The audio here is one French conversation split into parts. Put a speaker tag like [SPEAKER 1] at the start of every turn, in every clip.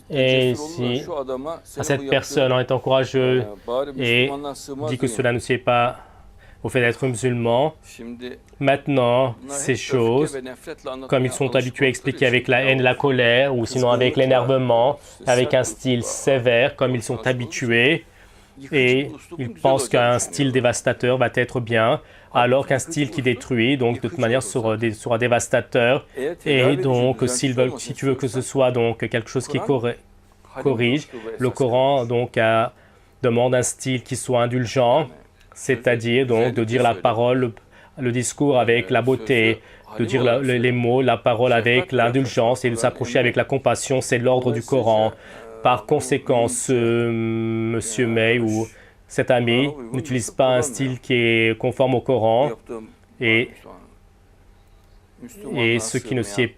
[SPEAKER 1] Et si à cette personne, en étant courageux, et dit que cela ne sied pas au fait d'être musulman, maintenant, ces choses, comme ils sont habitués à expliquer avec la haine et la colère, ou sinon avec l'énervement, avec un style sévère, comme ils sont habitués, et ils pensent qu'un style dévastateur va être bien, alors qu'un style qui détruit, donc de toute manière, sera dévastateur. Et donc, si tu veux que ce soit donc quelque chose qui corrige, le Coran donc demande un style qui soit indulgent, c'est-à-dire donc de dire la parole, le discours avec la beauté, de dire les mots, la parole avec l'indulgence et de s'approcher avec la compassion, c'est l'ordre du Coran. Par conséquent, monsieur May ou cet ami n'utilise pas un style qui est conforme au Coran et ce qui ne sied.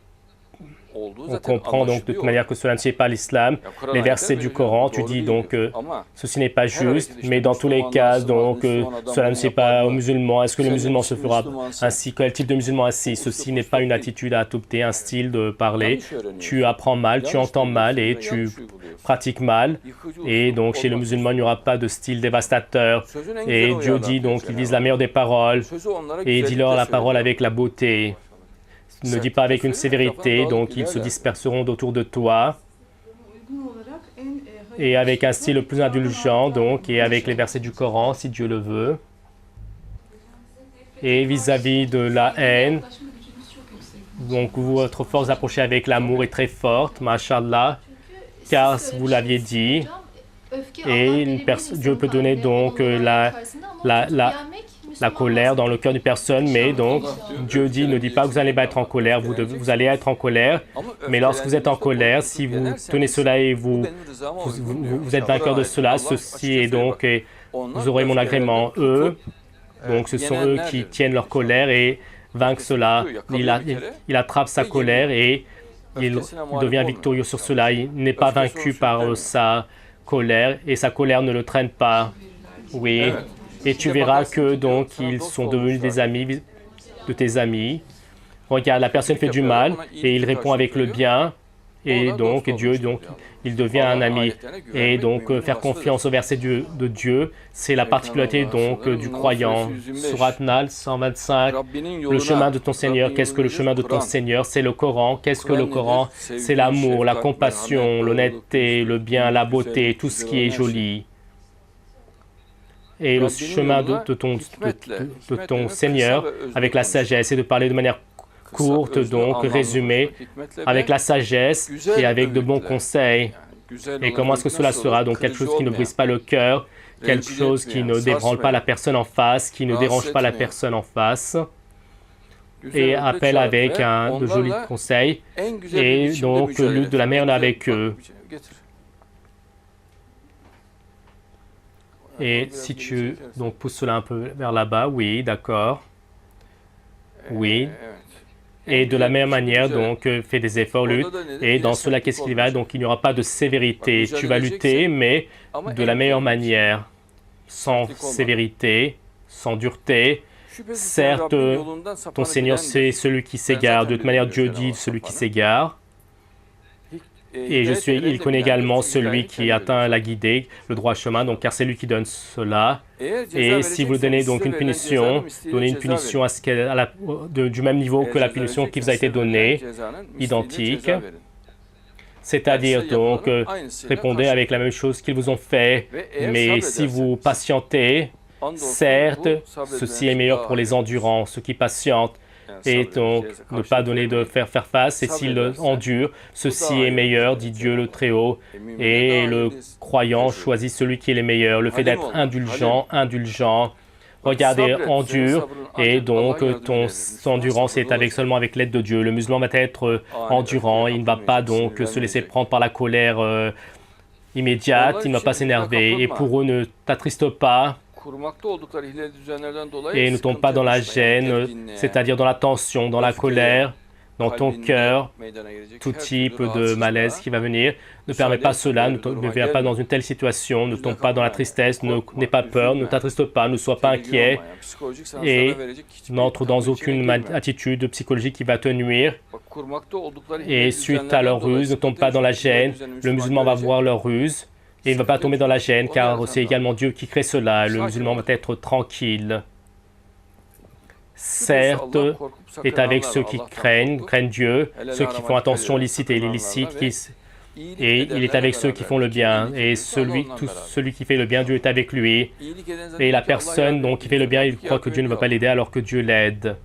[SPEAKER 1] On comprend donc de toute manière que cela ne sied pas à l'islam. Les versets du Coran, tu dis donc ceci n'est pas juste, mais dans tous les cas, donc cela ne sied pas aux musulmans. Est-ce que le musulman se fera ainsi? Quel type de musulman ainsi? Ceci n'est pas une attitude à adopter, un style de parler. Tu apprends mal, tu entends mal et tu pratiques mal. Et donc chez le musulman, il n'y aura pas de style dévastateur. Et Dieu dit donc, il dise la meilleure des paroles et dis-leur la parole avec la beauté. Ne dis pas avec une sévérité, donc ils se disperseront autour de toi. Et avec un style plus indulgent, donc, et avec les versets du Coran, si Dieu le veut. Et vis-à-vis de la haine, donc votre force d'approcher avec l'amour est très forte, mashallah, car vous l'aviez dit. Et Dieu peut donner donc la colère dans le cœur d'une personne, mais donc Dieu dit, ne dit pas que vous allez être en colère, vous allez être en colère, mais lorsque vous êtes en colère, si vous tenez cela et vous êtes vainqueur de cela, ceci est donc, et vous aurez mon agrément. Eux, donc ce sont eux qui tiennent leur colère et vainquent cela. Il attrape sa colère et il devient victorieux sur cela. Il n'est pas vaincu par sa colère et sa colère ne le traîne pas. Oui. Et tu verras que donc ils sont devenus des amis de tes amis. Regarde, la personne fait du mal et il répond avec le bien. Et donc Dieu, donc, il devient un ami. Et donc faire confiance au verset de Dieu, c'est la particularité donc du croyant. Surat Nal 125, le chemin de ton Seigneur. Qu'est-ce que le chemin de ton Seigneur? C'est le Coran. Qu'est-ce que le Coran? C'est l'amour, la compassion, l'honnêteté, le bien, la beauté, tout ce qui est joli. Et le chemin de ton Seigneur avec la sagesse et de parler de manière courte, donc résumée, avec la sagesse et avec de bons conseils. Et comment est-ce que cela sera? Donc quelque chose qui ne brise pas le cœur, quelque chose qui ne débranle pas la personne en face, qui ne dérange pas la personne en face. Et appelle avec de jolis conseils. Et donc lutte de la meilleure avec eux. Et si tu donc pousses cela un peu vers là-bas, oui, d'accord. Oui. Et de la même manière, donc, fais des efforts, lutte. Et dans cela, qu'est-ce qu'il va? Donc, il n'y aura pas de sévérité. Tu vas lutter, mais de la meilleure manière, sans sévérité, sans dureté. Certes, ton Seigneur, c'est celui qui s'égare. De toute manière, Dieu dit celui qui s'égare. Et il connaît également celui qui atteint la guidée, le droit chemin, donc car c'est lui qui donne cela. Et si vous donnez donc une punition, donnez une punition du même niveau que la punition qui vous a été donnée, identique. C'est-à-dire donc, répondez avec la même chose qu'ils vous ont fait. Mais si vous patientez, certes, ceci est meilleur pour les endurants, ceux qui patientent. Et donc, ne pas donner de faire face, et s'il endure, ceci est meilleur, dit Dieu le Très-Haut, et le croyant choisit celui qui est le meilleur. Le fait d'être indulgent, regardez, endure, et donc ton endurance est seulement avec l'aide de Dieu. Le musulman va être endurant, il ne va pas donc se laisser prendre par la colère immédiate, il ne va pas s'énerver, et pour eux, ne t'attriste pas. Et ne tombe pas dans la gêne, c'est-à-dire dans la tension, dans la colère. dans ton cœur, tout type de malaise qui va venir. Ne permets pas cela, ne viens pas dans une telle situation, ne tombe pas dans la tristesse, n'aie pas peur, ne t'attriste pas, ne sois pas inquiet et n'entre dans aucune attitude psychologique qui va te nuire. Et suite à leur ruse, ne tombe pas dans la gêne. Le musulman va voir leur ruse et il ne va pas tomber dans la gêne car c'est également Dieu qui crée cela. Le musulman va être tranquille. Certes, est avec ceux qui craignent Dieu, ceux qui font attention licite et illicite, et il est avec ceux qui font le bien. Et celui qui fait le bien, Dieu est avec lui. Et la personne donc, qui fait le bien, il croit que Dieu ne va pas l'aider alors que Dieu l'aide.